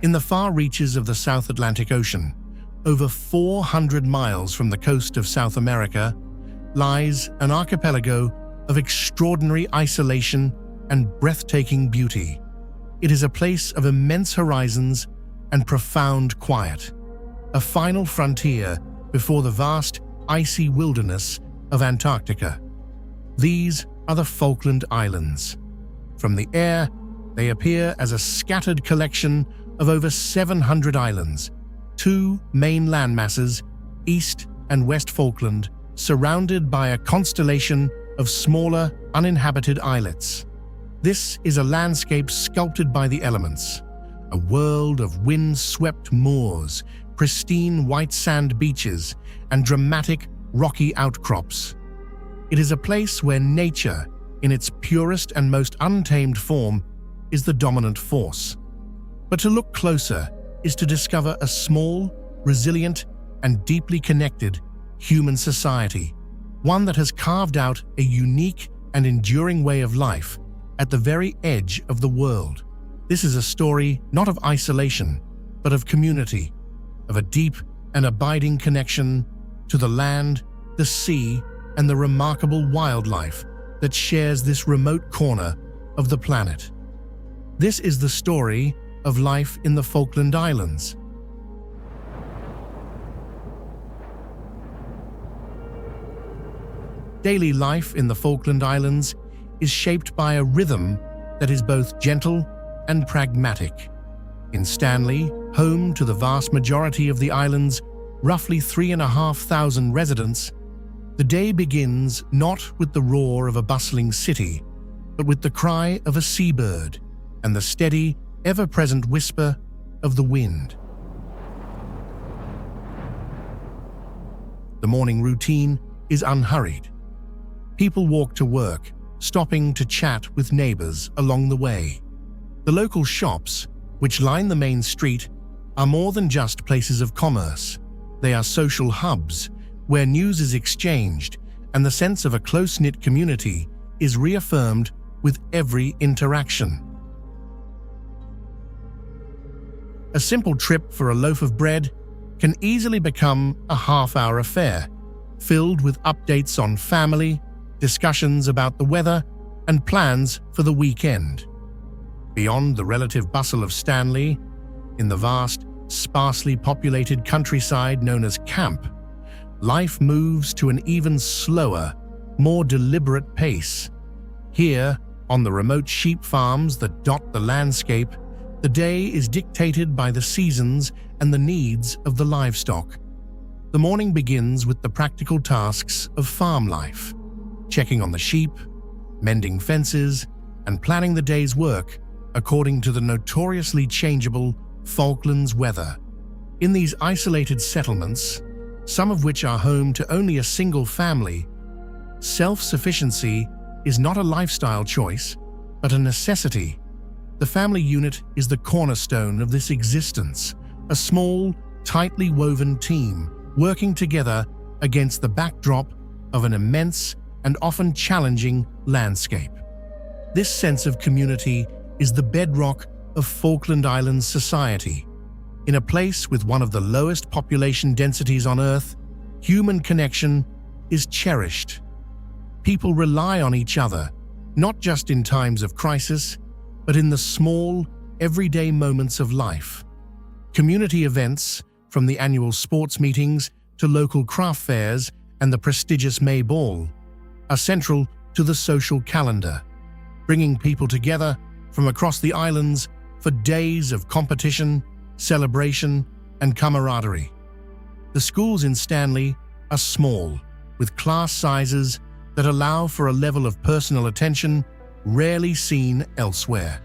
In the far reaches of the South Atlantic Ocean, over 400 miles from the coast of South America, lies an archipelago of extraordinary isolation and breathtaking beauty. It is a place of immense horizons and profound quiet, a final frontier before the vast, icy wilderness of Antarctica. These are the Falkland Islands. From the air, they appear as a scattered collection of over 700 islands, two main landmasses, East and West Falkland, surrounded by a constellation of smaller, uninhabited islets. This is a landscape sculpted by the elements, a world of wind-swept moors, pristine white sand beaches, and dramatic rocky outcrops. It is a place where nature, in its purest and most untamed form, is the dominant force. But to look closer is to discover a small, resilient, and deeply connected human society, one that has carved out a unique and enduring way of life at the very edge of the world. This is a story not of isolation, but of community, of a deep and abiding connection to the land, the sea, and the remarkable wildlife that shares this remote corner of the planet. This is the story of life in the Falkland Islands. Daily life in the Falkland Islands is shaped by a rhythm that is both gentle and pragmatic. In Stanley, home to the vast majority of the island's roughly 3,500 residents, the day begins not with the roar of a bustling city, but with the cry of a seabird and the steady, ever-present whisper of the wind. The morning routine is unhurried. People walk to work, stopping to chat with neighbors along the way. The local shops, which line the main street, are more than just places of commerce. They are social hubs where news is exchanged and the sense of a close-knit community is reaffirmed with every interaction. A simple trip for a loaf of bread can easily become a half-hour affair, filled with updates on family, discussions about the weather, and plans for the weekend. Beyond the relative bustle of Stanley, in the vast, sparsely populated countryside known as Camp, life moves to an even slower, more deliberate pace. Here, on the remote sheep farms that dot the landscape, the day is dictated by the seasons and the needs of the livestock. The morning begins with the practical tasks of farm life, checking on the sheep, mending fences, and planning the day's work according to the notoriously changeable Falklands weather. In these isolated settlements, some of which are home to only a single family, self-sufficiency is not a lifestyle choice, but a necessity. The family unit is the cornerstone of this existence, a small, tightly woven team working together against the backdrop of an immense and often challenging landscape. This sense of community is the bedrock of Falkland Islands society. In a place with one of the lowest population densities on Earth, human connection is cherished. People rely on each other, not just in times of crisis, but in the small, everyday moments of life. Community events, from the annual sports meetings to local craft fairs and the prestigious May Ball, are central to the social calendar, bringing people together from across the islands for days of competition, celebration, and camaraderie. The schools in Stanley are small, with class sizes that allow for a level of personal attention rarely seen elsewhere.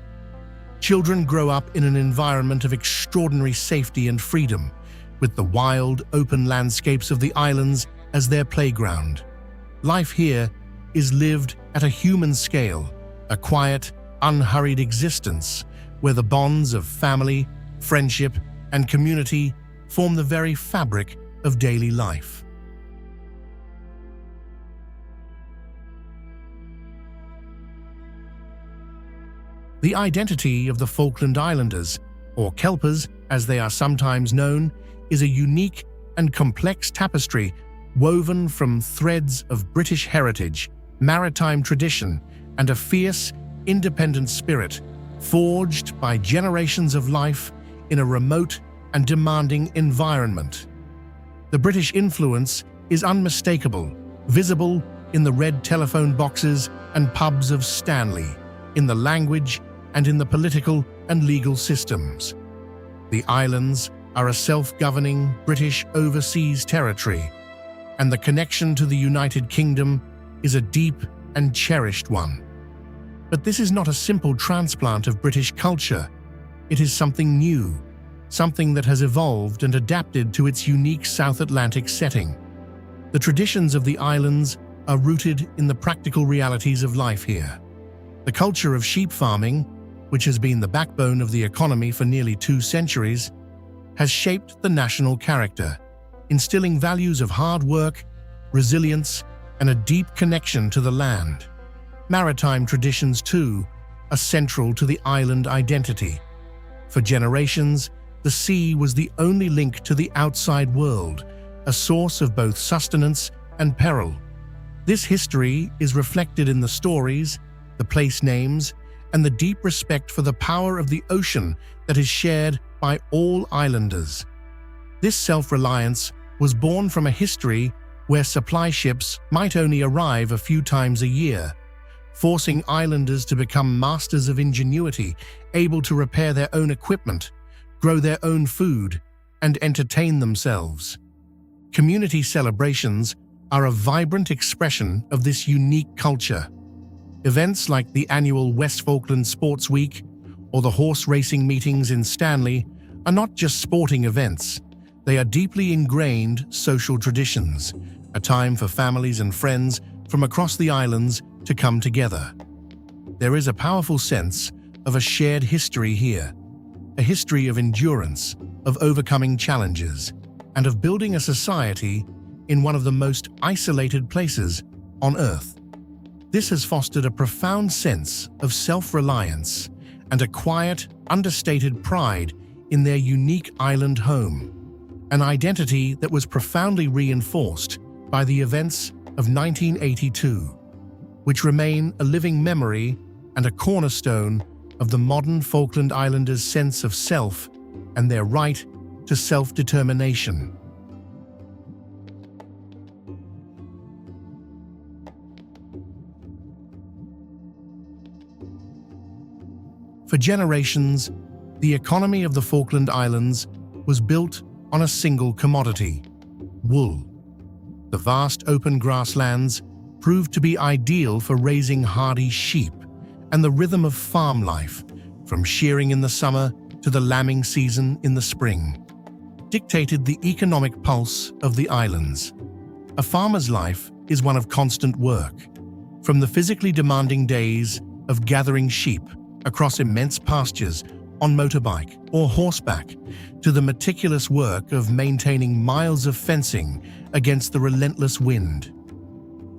Children grow up in an environment of extraordinary safety and freedom, with the wild, open landscapes of the islands as their playground. Life here is lived at a human scale, a quiet, unhurried existence where the bonds of family, friendship, and community form the very fabric of daily life. The identity of the Falkland Islanders or kelpers as they are sometimes known, is a unique and complex tapestry woven from threads of British heritage, maritime tradition, and a fierce, independent spirit, forged by generations of life in a remote and demanding environment. The British influence is unmistakable, visible in the red telephone boxes and pubs of Stanley, in the language and in the political and legal systems. The islands are a self-governing British overseas territory, and the connection to the United Kingdom is a deep and cherished one. But this is not a simple transplant of British culture. It is something new, something that has evolved and adapted to its unique South Atlantic setting. The traditions of the islands are rooted in the practical realities of life here. The culture of sheep farming, which has been the backbone of the economy for nearly 2 centuries, has shaped the national character, instilling values of hard work, resilience, and a deep connection to the land. Maritime traditions, too, are central to the island identity. For generations, the sea was the only link to the outside world, a source of both sustenance and peril. This history is reflected in the stories, the place names, and the deep respect for the power of the ocean that is shared by all islanders. This self-reliance was born from a history where supply ships might only arrive a few times a year, forcing islanders to become masters of ingenuity, able to repair their own equipment, grow their own food, and entertain themselves. Community celebrations are a vibrant expression of this unique culture. Events like the annual West Falkland Sports Week or the horse racing meetings in Stanley are not just sporting events. They are deeply ingrained social traditions, a time for families and friends from across the islands to come together. There is a powerful sense of a shared history here, a history of endurance, of overcoming challenges, and of building a society in one of the most isolated places on Earth. This has fostered a profound sense of self-reliance and a quiet, understated pride in their unique island home, an identity that was profoundly reinforced by the events of 1982, which remain a living memory and a cornerstone of the modern Falkland Islanders' sense of self and their right to self-determination. For generations, the economy of the Falkland Islands was built on a single commodity: wool. The vast open grasslands proved to be ideal for raising hardy sheep, and the rhythm of farm life, from shearing in the summer to the lambing season in the spring, dictated the economic pulse of the islands. A farmer's life is one of constant work, from the physically demanding days of gathering sheep across immense pastures on motorbike or horseback, to the meticulous work of maintaining miles of fencing against the relentless wind.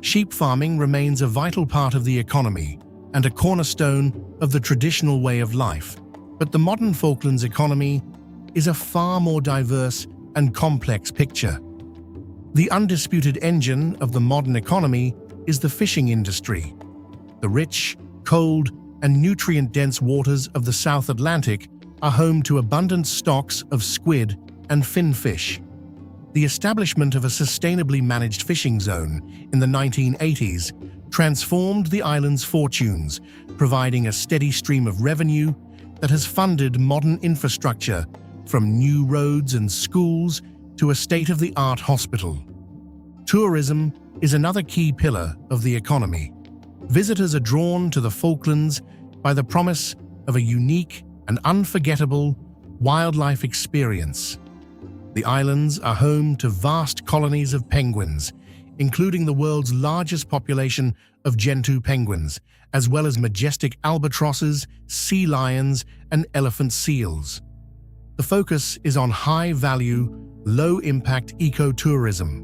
Sheep farming remains a vital part of the economy and a cornerstone of the traditional way of life. But the modern Falklands economy is a far more diverse and complex picture. The undisputed engine of the modern economy is the fishing industry. The rich, cold, and nutrient-dense waters of the South Atlantic are home to abundant stocks of squid and finfish. The establishment of a sustainably managed fishing zone in the 1980s transformed the island's fortunes, providing a steady stream of revenue that has funded modern infrastructure, from new roads and schools to a state-of-the-art hospital. Tourism is another key pillar of the economy. Visitors are drawn to the Falklands by the promise of a unique and unforgettable wildlife experience. The islands are home to vast colonies of penguins, including the world's largest population of gentoo penguins, as well as majestic albatrosses, sea lions, and elephant seals. The focus is on high-value, low-impact ecotourism.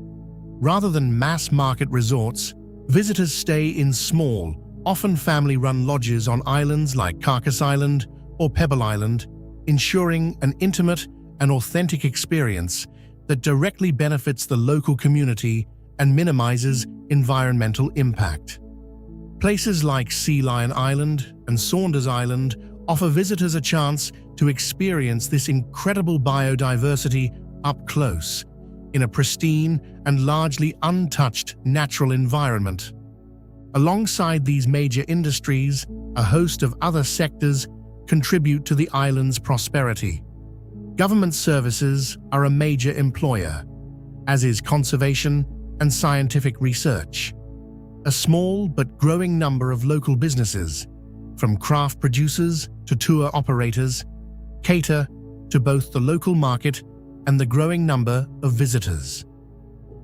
Rather than mass-market resorts, visitors stay in small, often family-run lodges on islands like Carcass Island or Pebble Island, ensuring an intimate and authentic experience that directly benefits the local community and minimizes environmental impact. Places like Sea Lion Island and Saunders Island offer visitors a chance to experience this incredible biodiversity up close, in a pristine and largely untouched natural environment. Alongside these major industries, a host of other sectors contribute to the island's prosperity. Government services are a major employer, as is conservation and scientific research. A small but growing number of local businesses, from craft producers to tour operators, cater to both the local market and the growing number of visitors.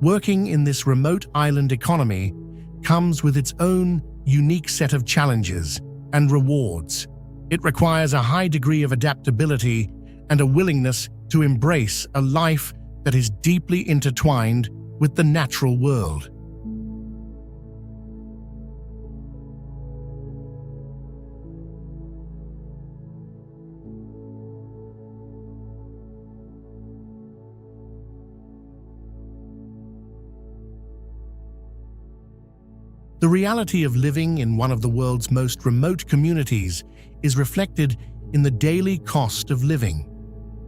Working in this remote island economy comes with its own unique set of challenges and rewards. It requires a high degree of adaptability and a willingness to embrace a life that is deeply intertwined with the natural world. The reality of living in one of the world's most remote communities is reflected in the daily cost of living.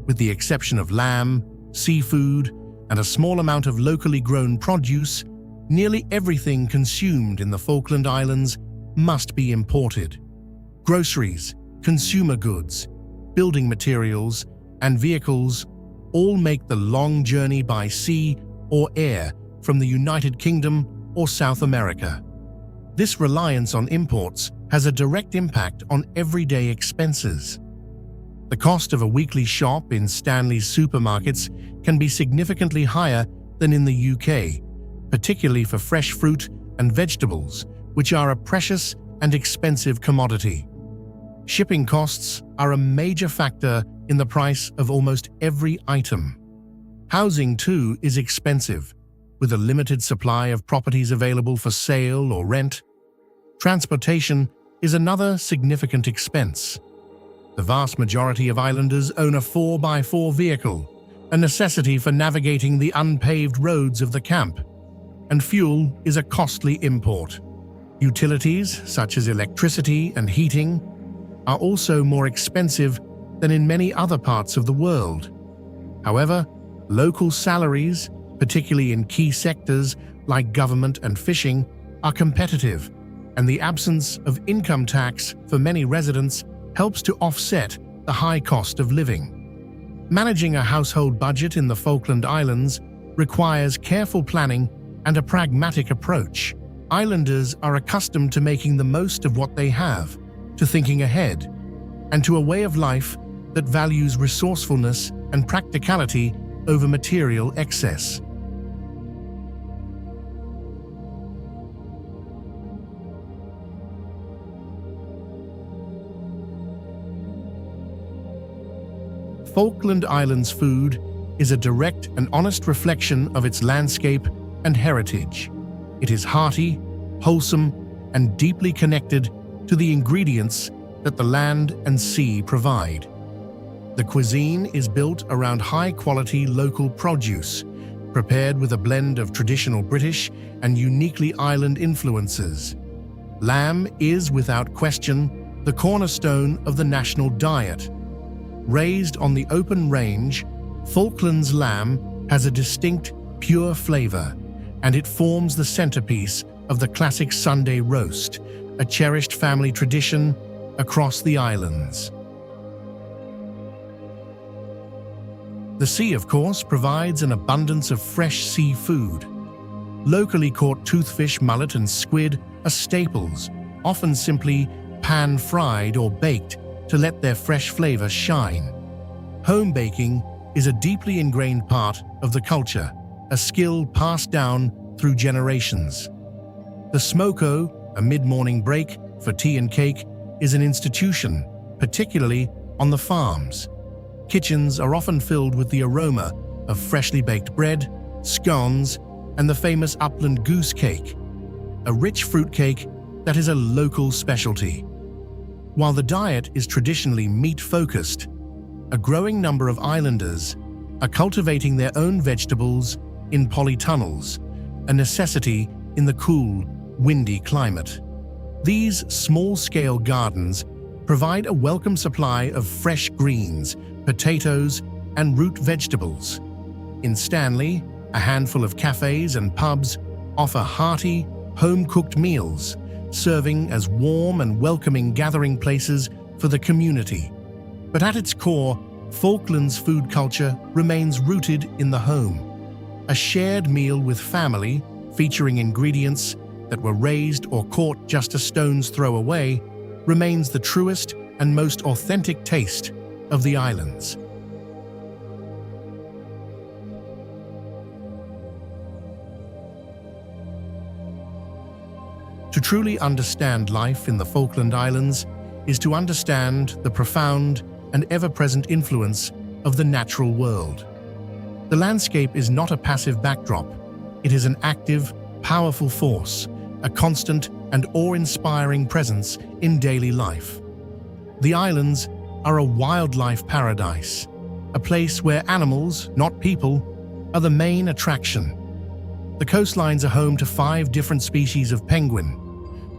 With the exception of lamb, seafood, and a small amount of locally grown produce, nearly everything consumed in the Falkland Islands must be imported. Groceries, consumer goods, building materials, and vehicles all make the long journey by sea or air from the United Kingdom or South America. This reliance on imports has a direct impact on everyday expenses. The cost of a weekly shop in Stanley's supermarkets can be significantly higher than in the UK, particularly for fresh fruit and vegetables, which are a precious and expensive commodity. Shipping costs are a major factor in the price of almost every item. Housing, too, is expensive, with a limited supply of properties available for sale or rent. Transportation is another significant expense. The vast majority of islanders own a 4x4 vehicle, a necessity for navigating the unpaved roads of the camp, and fuel is a costly import. Utilities, such as electricity and heating, are also more expensive than in many other parts of the world. However, local salaries, particularly in key sectors like government and fishing, are competitive, and the absence of income tax for many residents helps to offset the high cost of living. Managing a household budget in the Falkland Islands requires careful planning and a pragmatic approach. Islanders are accustomed to making the most of what they have, to thinking ahead, and to a way of life that values resourcefulness and practicality over material excess. Falkland Islands food is a direct and honest reflection of its landscape and heritage. It is hearty, wholesome, and deeply connected to the ingredients that the land and sea provide. The cuisine is built around high-quality local produce, prepared with a blend of traditional British and uniquely island influences. Lamb is, without question, the cornerstone of the national diet. Raised on the open range, Falklands lamb has a distinct, pure flavor, and it forms the centerpiece of the classic Sunday roast, a cherished family tradition across the islands. The sea, of course, provides an abundance of fresh seafood. Locally caught toothfish, mullet, and squid are staples, often simply pan-fried or baked to let their fresh flavor shine. Home baking is a deeply ingrained part of the culture, a skill passed down through generations. The smoko, a mid-morning break for tea and cake, is an institution, particularly on the farms. Kitchens are often filled with the aroma of freshly baked bread, scones, and the famous upland goose cake, a rich fruitcake that is a local specialty. While the diet is traditionally meat-focused, a growing number of islanders are cultivating their own vegetables in polytunnels, a necessity in the cool, windy climate. These small-scale gardens provide a welcome supply of fresh greens, potatoes, and root vegetables. In Stanley, a handful of cafes and pubs offer hearty, home-cooked meals, serving as warm and welcoming gathering places for the community. But at its core, Falklands food culture remains rooted in the home. A shared meal with family, featuring ingredients that were raised or caught just a stone's throw away, remains the truest and most authentic taste of the islands. To truly understand life in the Falkland Islands is to understand the profound and ever-present influence of the natural world. The landscape is not a passive backdrop. It is an active, powerful force, a constant and awe-inspiring presence in daily life. The islands are a wildlife paradise, a place where animals, not people, are the main attraction. The coastlines are home to 5 different species of penguin,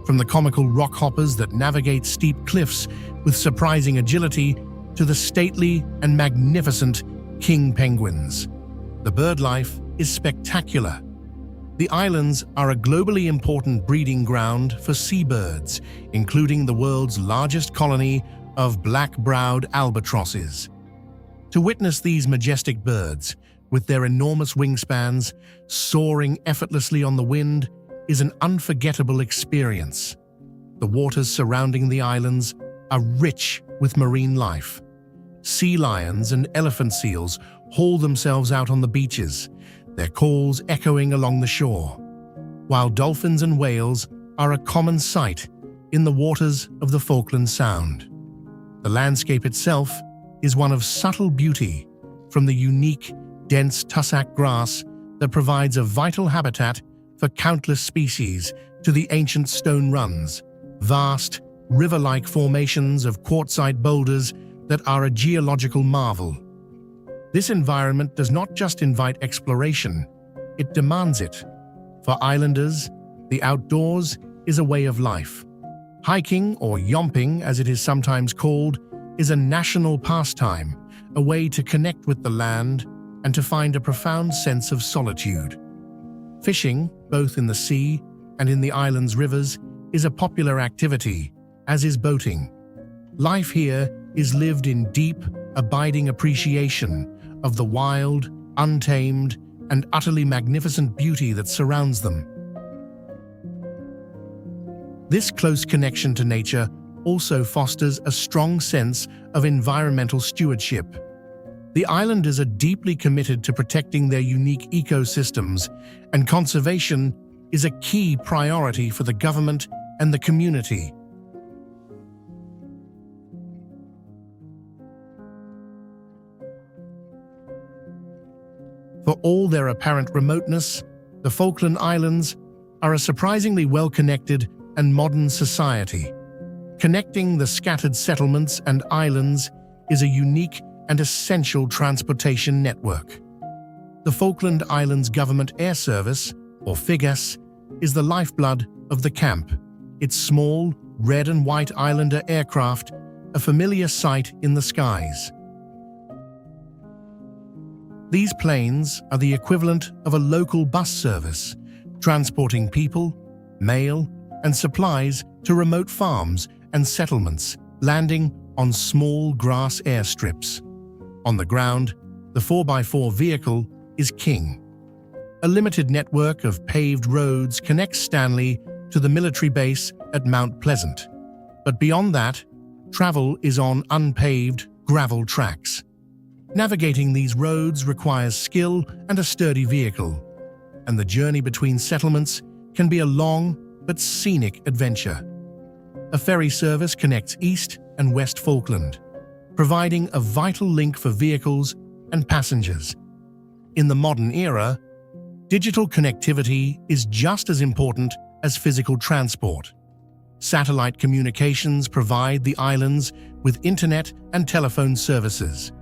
from the comical rock hoppers that navigate steep cliffs with surprising agility to the stately and magnificent king penguins. The bird life is spectacular. The islands are a globally important breeding ground for seabirds, including the world's largest colony of black-browed albatrosses. To witness these majestic birds, with their enormous wingspans soaring effortlessly on the wind, is an unforgettable experience. The waters surrounding the islands are rich with marine life. Sea lions and elephant seals haul themselves out on the beaches, their calls echoing along the shore, while dolphins and whales are a common sight in the waters of the Falkland Sound. The landscape itself is one of subtle beauty, from the unique, dense tussock grass that provides a vital habitat for countless species to the ancient stone runs, vast, river-like formations of quartzite boulders that are a geological marvel. This environment does not just invite exploration, it demands it. For islanders, the outdoors is a way of life. Hiking, or yomping as it is sometimes called, is a national pastime, a way to connect with the land and to find a profound sense of solitude. Fishing, both in the sea and in the island's rivers, is a popular activity, as is boating. Life here is lived in deep, abiding appreciation of the wild, untamed, and utterly magnificent beauty that surrounds them. This close connection to nature also fosters a strong sense of environmental stewardship. The islanders are deeply committed to protecting their unique ecosystems, and conservation is a key priority for the government and the community. For all their apparent remoteness, the Falkland Islands are a surprisingly well-connected and modern society. Connecting the scattered settlements and islands is a unique and essential transportation network. The Falkland Islands Government Air Service, or FIGAS, is the lifeblood of the camp. Its small, red and white islander aircraft, a familiar sight in the skies. These planes are the equivalent of a local bus service, transporting people, mail, and supplies to remote farms and settlements, landing on small grass airstrips. On the ground, the 4x4 vehicle is king. A limited network of paved roads connects Stanley to the military base at Mount Pleasant. But beyond that, travel is on unpaved gravel tracks. Navigating these roads requires skill and a sturdy vehicle, and the journey between settlements can be a long but scenic adventure. A ferry service connects East and West Falkland, providing a vital link for vehicles and passengers. In the modern era, digital connectivity is just as important as physical transport. Satellite communications provide the islands with internet and telephone services,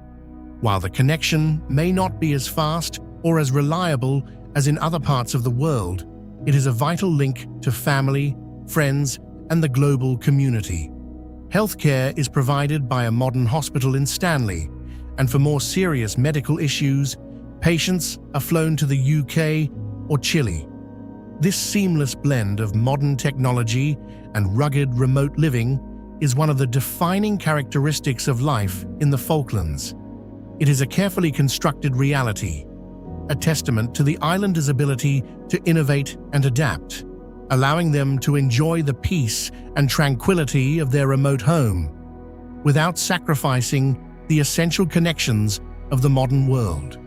While the connection may not be as fast or as reliable as in other parts of the world, it is a vital link to family, friends, and the global community. Healthcare is provided by a modern hospital in Stanley, and for more serious medical issues, patients are flown to the UK or Chile. This seamless blend of modern technology and rugged remote living is one of the defining characteristics of life in the Falklands. It is a carefully constructed reality, a testament to the islanders' ability to innovate and adapt, allowing them to enjoy the peace and tranquility of their remote home, without sacrificing the essential connections of the modern world.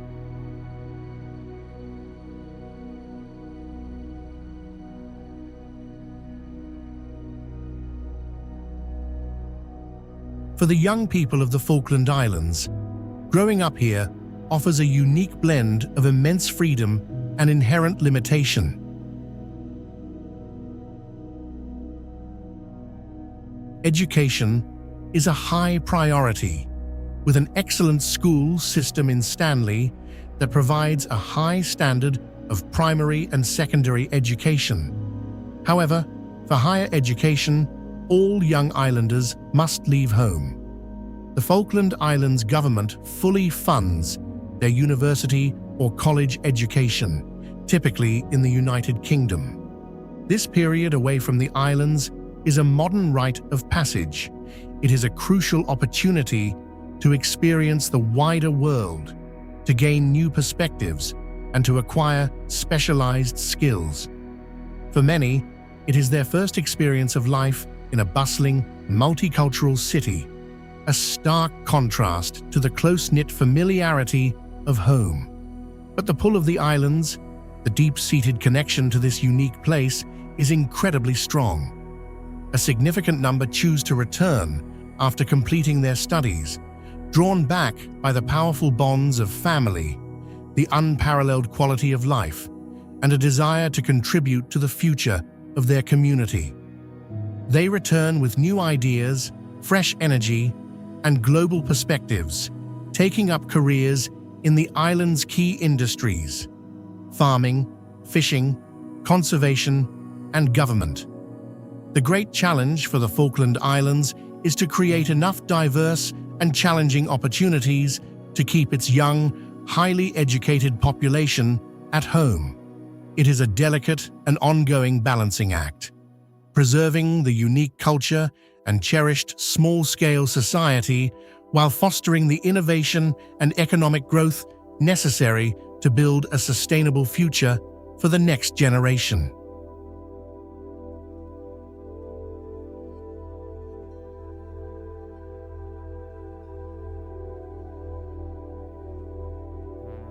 For the young people of the Falkland Islands, growing up here offers a unique blend of immense freedom and inherent limitation. Education is a high priority, with an excellent school system in Stanley that provides a high standard of primary and secondary education. However, for higher education, all young islanders must leave home. The Falkland Islands government fully funds their university or college education, typically in the United Kingdom. This period away from the islands is a modern rite of passage. It is a crucial opportunity to experience the wider world, to gain new perspectives, and to acquire specialized skills. For many, it is their first experience of life in a bustling, multicultural city, a stark contrast to the close-knit familiarity of home. But the pull of the islands, the deep-seated connection to this unique place, is incredibly strong. A significant number choose to return after completing their studies, drawn back by the powerful bonds of family, the unparalleled quality of life, and a desire to contribute to the future of their community. They return with new ideas, fresh energy, and global perspectives, taking up careers in the island's key industries: farming, fishing, conservation, and government. The great challenge for the Falkland Islands is to create enough diverse and challenging opportunities to keep its young, highly educated population at home. It is a delicate and ongoing balancing act, preserving the unique culture and cherished small-scale society while fostering the innovation and economic growth necessary to build a sustainable future for the next generation.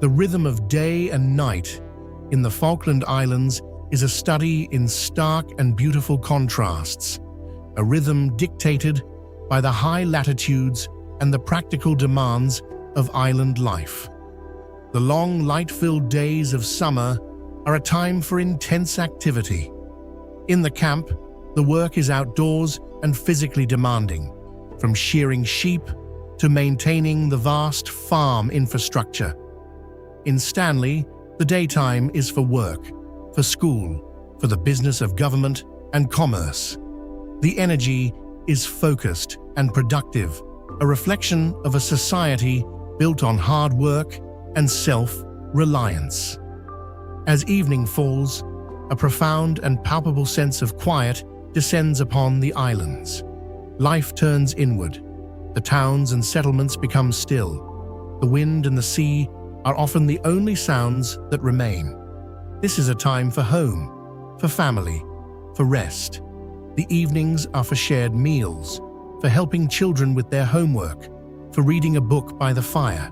The rhythm of day and night in the Falkland Islands is a study in stark and beautiful contrasts, a rhythm dictated by the high latitudes and the practical demands of island life. The long, light-filled days of summer are a time for intense activity. In the camp, the work is outdoors and physically demanding, from shearing sheep to maintaining the vast farm infrastructure. In Stanley, the daytime is for work, for school, for the business of government and commerce. The energy is focused and productive, a reflection of a society built on hard work and self-reliance. As evening falls, a profound and palpable sense of quiet descends upon the islands. Life turns inward. The towns and settlements become still. The wind and the sea are often the only sounds that remain. This is a time for home, for family, for rest. The evenings are for shared meals, for helping children with their homework, for reading a book by the fire.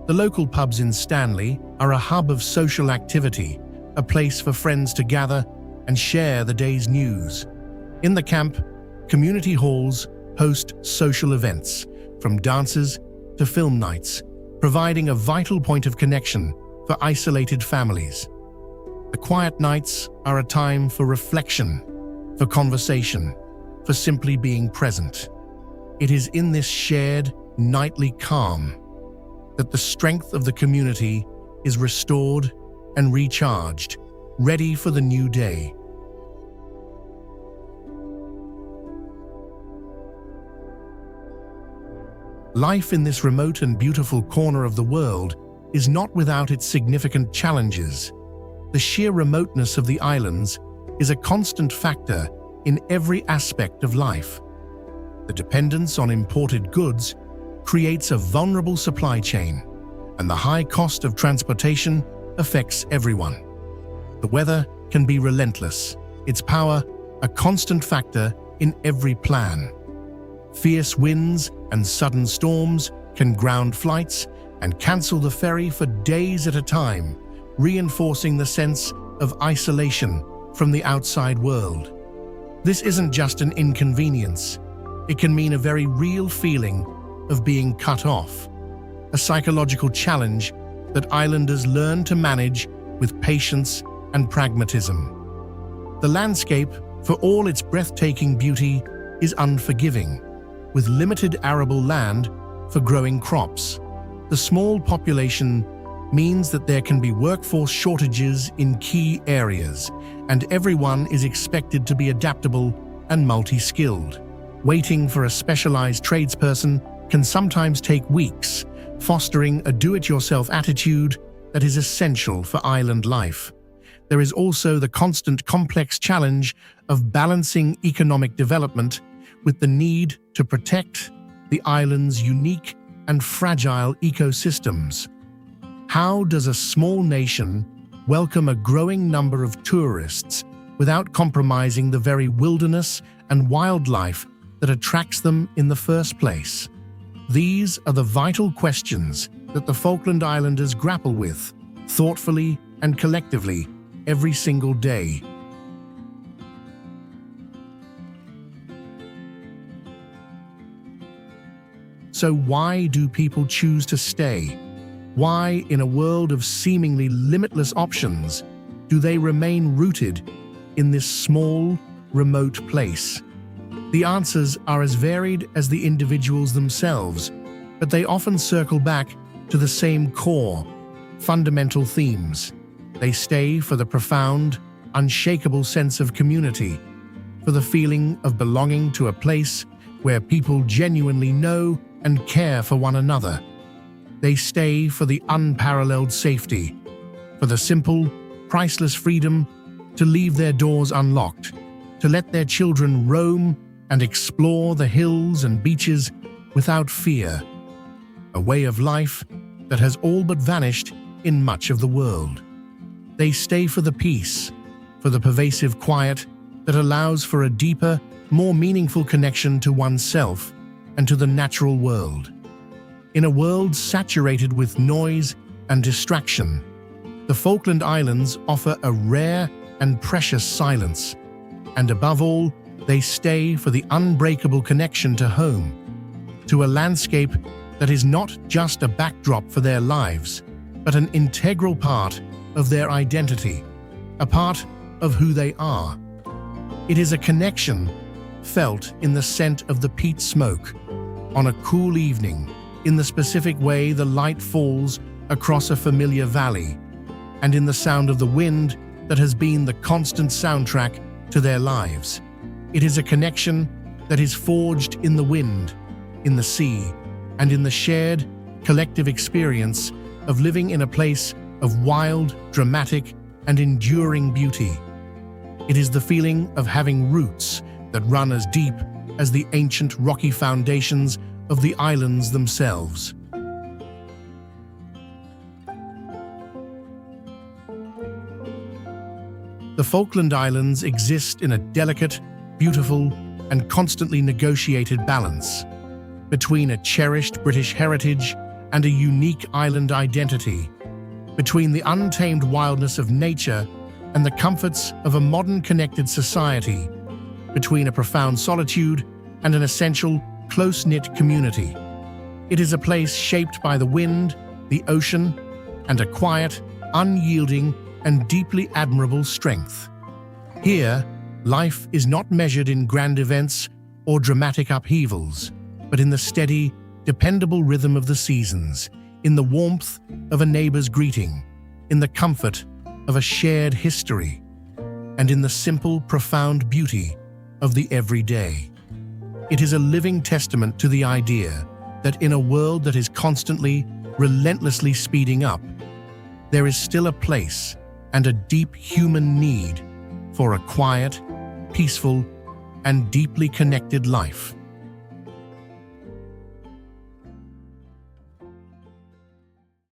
The local pubs in Stanley are a hub of social activity, a place for friends to gather and share the day's news. In the camp, community halls host social events, from dances to film nights, providing a vital point of connection for isolated families. The quiet nights are a time for reflection, for conversation, for simply being present. It is in this shared, nightly calm that the strength of the community is restored and recharged, ready for the new day. Life in this remote and beautiful corner of the world is not without its significant challenges. The sheer remoteness of the islands is a constant factor in every aspect of life. The dependence on imported goods creates a vulnerable supply chain, and the high cost of transportation affects everyone. The weather can be relentless, its power a constant factor in every plan. Fierce winds and sudden storms can ground flights and cancel the ferry for days at a time, reinforcing the sense of isolation from the outside world. This isn't just an inconvenience. It can mean a very real feeling of being cut off, a psychological challenge that islanders learn to manage with patience and pragmatism. The landscape, for all its breathtaking beauty, is unforgiving, with limited arable land for growing crops. The small population means that there can be workforce shortages in key areas, and everyone is expected to be adaptable and multi-skilled. Waiting for a specialized tradesperson can sometimes take weeks, fostering a do-it-yourself attitude that is essential for island life. There is also the constant complex challenge of balancing economic development with the need to protect the island's unique and fragile ecosystems. How does a small nation welcome a growing number of tourists without compromising the very wilderness and wildlife that attracts them in the first place? These are the vital questions that the Falkland Islanders grapple with, thoughtfully and collectively, every single day. So why do people choose to stay? Why, in a world of seemingly limitless options, do they remain rooted in this small, remote place? The answers are as varied as the individuals themselves, but they often circle back to the same core, fundamental themes. They stay for the profound, unshakable sense of community, for the feeling of belonging to a place where people genuinely know and care for one another. They stay for the unparalleled safety, for the simple, priceless freedom to leave their doors unlocked, to let their children roam and explore the hills and beaches without fear. A way of life that has all but vanished in much of the world. They stay for the peace, for the pervasive quiet that allows for a deeper, more meaningful connection to oneself and to the natural world. In a world saturated with noise and distraction, the Falkland Islands offer a rare and precious silence, and above all, they stay for the unbreakable connection to home, to a landscape that is not just a backdrop for their lives, but an integral part of their identity, a part of who they are. It is a connection felt in the scent of the peat smoke, on a cool evening, in the specific way the light falls across a familiar valley, and in the sound of the wind that has been the constant soundtrack to their lives. It is a connection that is forged in the wind, in the sea, and in the shared, collective experience of living in a place of wild, dramatic, and enduring beauty. It is the feeling of having roots that run as deep as the ancient rocky foundations of the islands themselves. The Falkland Islands exist in a delicate, beautiful, and constantly negotiated balance between a cherished British heritage and a unique island identity, between the untamed wildness of nature and the comforts of a modern connected society, between a profound solitude and an essential, close-knit community. It is a place shaped by the wind, the ocean, and a quiet, unyielding, and deeply admirable strength. Here, life is not measured in grand events or dramatic upheavals, but in the steady, dependable rhythm of the seasons, in the warmth of a neighbor's greeting, in the comfort of a shared history, and in the simple, profound beauty of the everyday. It is a living testament to the idea that in a world that is constantly, relentlessly speeding up, there is still a place and a deep human need for a quiet, peaceful, and deeply connected life.